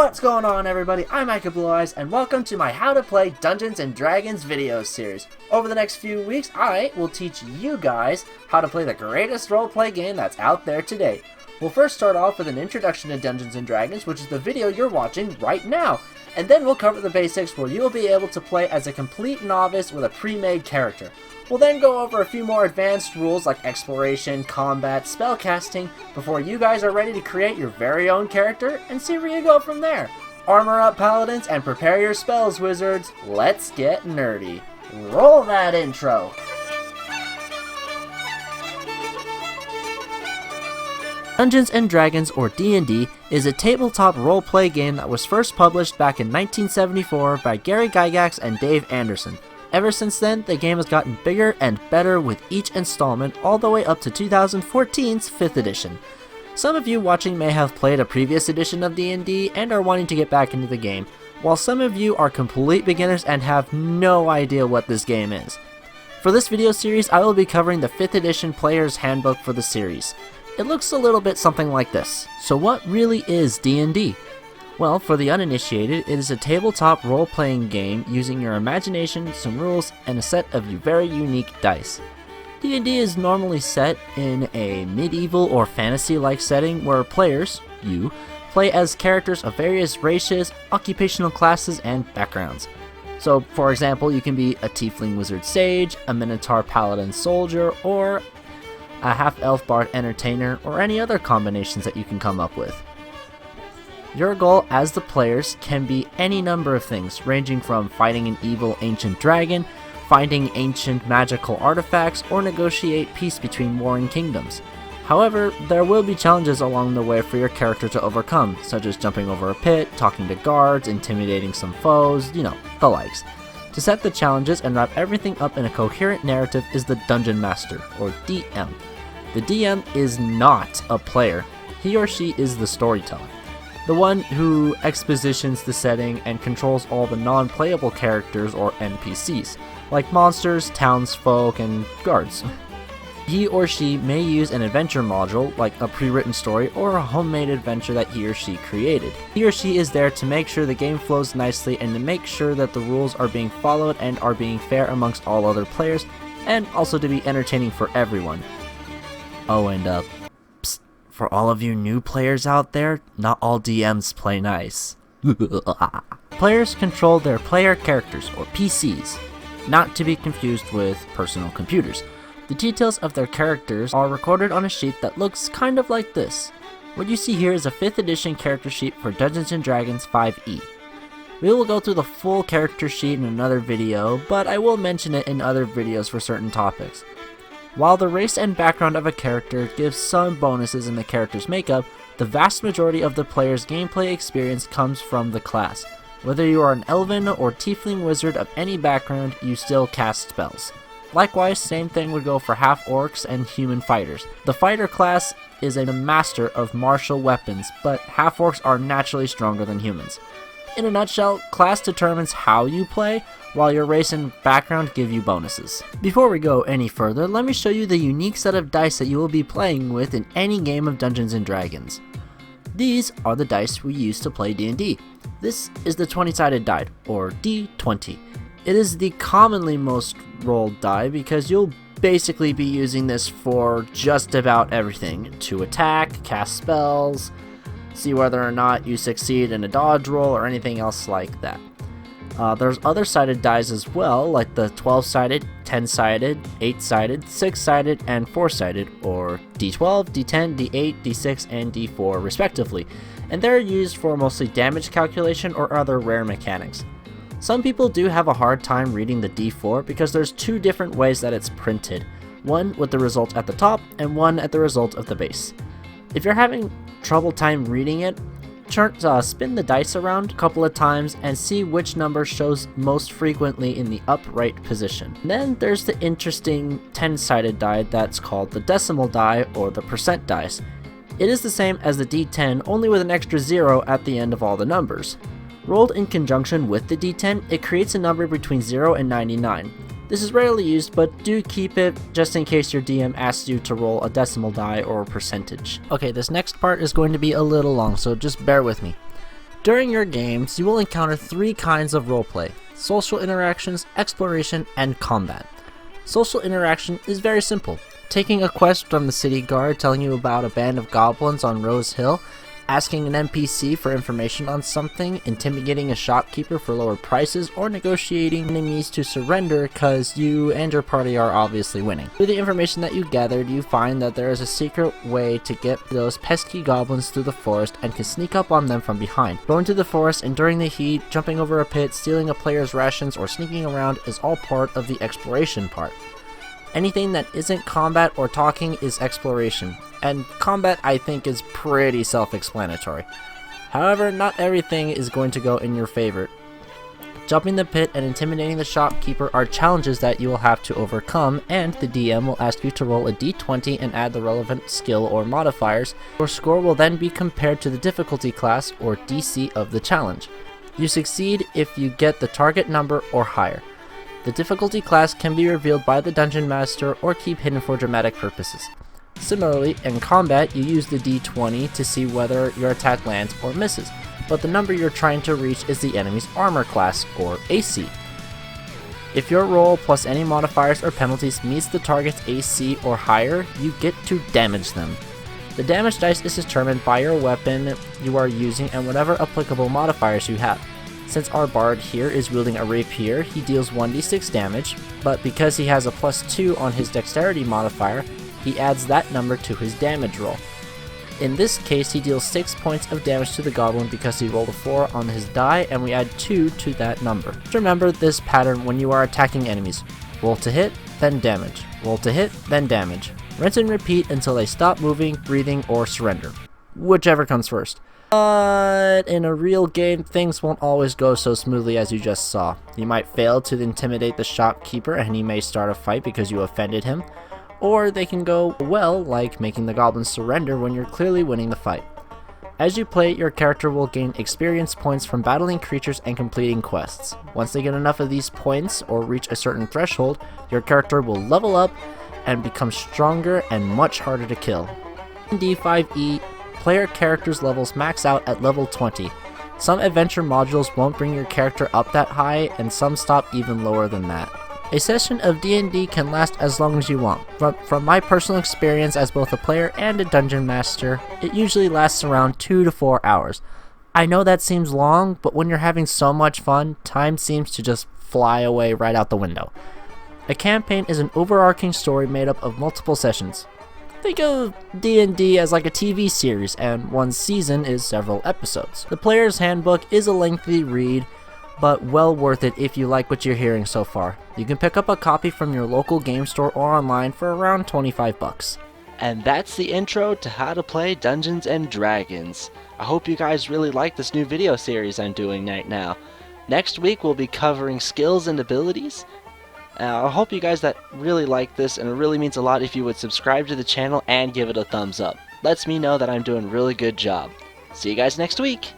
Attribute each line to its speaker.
Speaker 1: What's going on, everybody? I'm IkaBlueEyes, and welcome to my How to Play Dungeons & Dragons video series. Over the next few weeks, I will teach you guys how to play the greatest roleplay game that's out there today. We'll first start off with an introduction to Dungeons & Dragons, which is the video you're watching right now. And then we'll cover the basics where you'll be able to play as a complete novice with a pre-made character. We'll then go over a few more advanced rules like exploration, combat, spellcasting, before you guys are ready to create your very own character and see where you go from there. Armor up, paladins, and prepare your spells, wizards. Let's get nerdy. Roll that intro! Dungeons & Dragons, or D&D, is a tabletop role-play game that was first published back in 1974 by Gary Gygax and Dave Anderson. Ever since then, the game has gotten bigger and better with each installment all the way up to 2014's 5th edition. Some of you watching may have played a previous edition of D&D and are wanting to get back into the game, while some of you are complete beginners and have no idea what this game is. For this video series, I will be covering the 5th edition Player's Handbook for the series. It looks a little bit something like this. So what really is D&D? Well, for the uninitiated, it is a tabletop role-playing game using your imagination, some rules, and a set of very unique dice. D&D is normally set in a medieval or fantasy-like setting where players, you, play as characters of various races, occupational classes, and backgrounds. So, for example, you can be a tiefling wizard sage, a minotaur paladin soldier, or a half-elf bard entertainer, or any other combinations that you can come up with. Your goal as the players can be any number of things, ranging from fighting an evil ancient dragon, finding ancient magical artifacts, or negotiate peace between warring kingdoms. However, there will be challenges along the way for your character to overcome, such as jumping over a pit, talking to guards, intimidating some foes, the likes. To set the challenges and wrap everything up in a coherent narrative is the Dungeon Master, or DM. The DM is not a player, he or she is the storyteller. The one who expositions the setting and controls all the non-playable characters or NPCs, like monsters, townsfolk, and guards. He or she may use an adventure module, like a pre-written story or a homemade adventure that he or she created. He or she is there to make sure the game flows nicely and to make sure that the rules are being followed and are being fair amongst all other players, and also to be entertaining for everyone. Oh, and psst, for all of you new players out there, not all DMs play nice. Players control their player characters, or PCs, not to be confused with personal computers. The details of their characters are recorded on a sheet that looks kind of like this. What you see here is a 5th edition character sheet for Dungeons & Dragons 5e. We will go through the full character sheet in another video, but I will mention it in other videos for certain topics. While the race and background of a character gives some bonuses in the character's makeup, the vast majority of the player's gameplay experience comes from the class. Whether you are an elven or tiefling wizard of any background, you still cast spells. Likewise, same thing would go for half-orcs and human fighters. The fighter class is a master of martial weapons, but half-orcs are naturally stronger than humans. In a nutshell, class determines how you play, while your race and background give you bonuses. Before we go any further, let me show you the unique set of dice that you will be playing with in any game of Dungeons & Dragons. These are the dice we use to play D&D. This is the 20-sided die, or D20. It is the commonly most rolled die because you'll basically be using this for just about everything. To attack, cast spells, see whether or not you succeed in a dodge roll, or anything else like that. There's other sided dies as well, like the 12-sided, 10-sided, 8-sided, 6-sided, and 4-sided, or D12, D10, D8, D6, and D4 respectively, and they're used for mostly damage calculation or other rare mechanics. Some people do have a hard time reading the D4 because there's two different ways that it's printed, one with the result at the top and one at the result of the base. If you're having trouble time reading it, spin the dice around a couple of times and see which number shows most frequently in the upright position. Then there's the interesting 10-sided die that's called the decimal die or the percent dice. It is the same as the D10, only with an extra 0 at the end of all the numbers. Rolled in conjunction with the D10, it creates a number between 0 and 99. This is rarely used, but do keep it just in case your DM asks you to roll a decimal die or a percentage. Okay, this next part is going to be a little long, so just bear with me. During your games, you will encounter 3 kinds of roleplay: social interactions, exploration, and combat. Social interaction is very simple. Taking a quest from the city guard telling you about a band of goblins on Rose Hill, asking an NPC for information on something, intimidating a shopkeeper for lower prices, or negotiating enemies to surrender because you and your party are obviously winning. Through the information that you gathered, you find that there is a secret way to get those pesky goblins through the forest and can sneak up on them from behind. Going to the forest, enduring the heat, jumping over a pit, stealing a player's rations, or sneaking around is all part of the exploration part. Anything that isn't combat or talking is exploration, and combat I think is pretty self-explanatory. However, not everything is going to go in your favor. Jumping the pit and intimidating the shopkeeper are challenges that you will have to overcome, and the DM will ask you to roll a d20 and add the relevant skill or modifiers. Your score will then be compared to the difficulty class or DC of the challenge. You succeed if you get the target number or higher. The difficulty class can be revealed by the dungeon master or keep hidden for dramatic purposes. Similarly, in combat, you use the d20 to see whether your attack lands or misses, but the number you're trying to reach is the enemy's armor class, or AC. If your roll plus any modifiers or penalties meets the target's AC or higher, you get to damage them. The damage dice is determined by your weapon you are using and whatever applicable modifiers you have. Since our bard here is wielding a rapier, he deals 1d6 damage, but because he has a +2 on his dexterity modifier, he adds that number to his damage roll. In this case, he deals 6 points of damage to the goblin because he rolled a 4 on his die, and we add 2 to that number. Just remember this pattern when you are attacking enemies. Roll to hit, then damage. Roll to hit, then damage. Rinse and repeat until they stop moving, breathing, or surrender. Whichever comes first. But in a real game, things won't always go so smoothly as you just saw. You might fail to intimidate the shopkeeper and he may start a fight because you offended him, or they can go well, like making the goblins surrender when you're clearly winning the fight. As you play, your character will gain experience points from battling creatures and completing quests. Once they get enough of these points or reach a certain threshold, your character will level up and become stronger and much harder to kill. In D5e, player characters levels max out at level 20. Some adventure modules won't bring your character up that high, and some stop even lower than that. A session of D&D can last as long as you want. From my personal experience as both a player and a dungeon master, it usually lasts around 2 to 4 hours. I know that seems long, but when you're having so much fun, time seems to just fly away right out the window. A campaign is an overarching story made up of multiple sessions. Think of D&D as like a TV series, and one season is several episodes. The Player's Handbook is a lengthy read, but well worth it if you like what you're hearing so far. You can pick up a copy from your local game store or online for around $25.
Speaker 2: And that's the intro to how to play Dungeons and Dragons. I hope you guys really like this new video series I'm doing right now. Next week we'll be covering skills and abilities. I hope you guys that really like this, and it really means a lot if you would subscribe to the channel and give it a thumbs up. Lets me know that I'm doing a really good job. See you guys next week!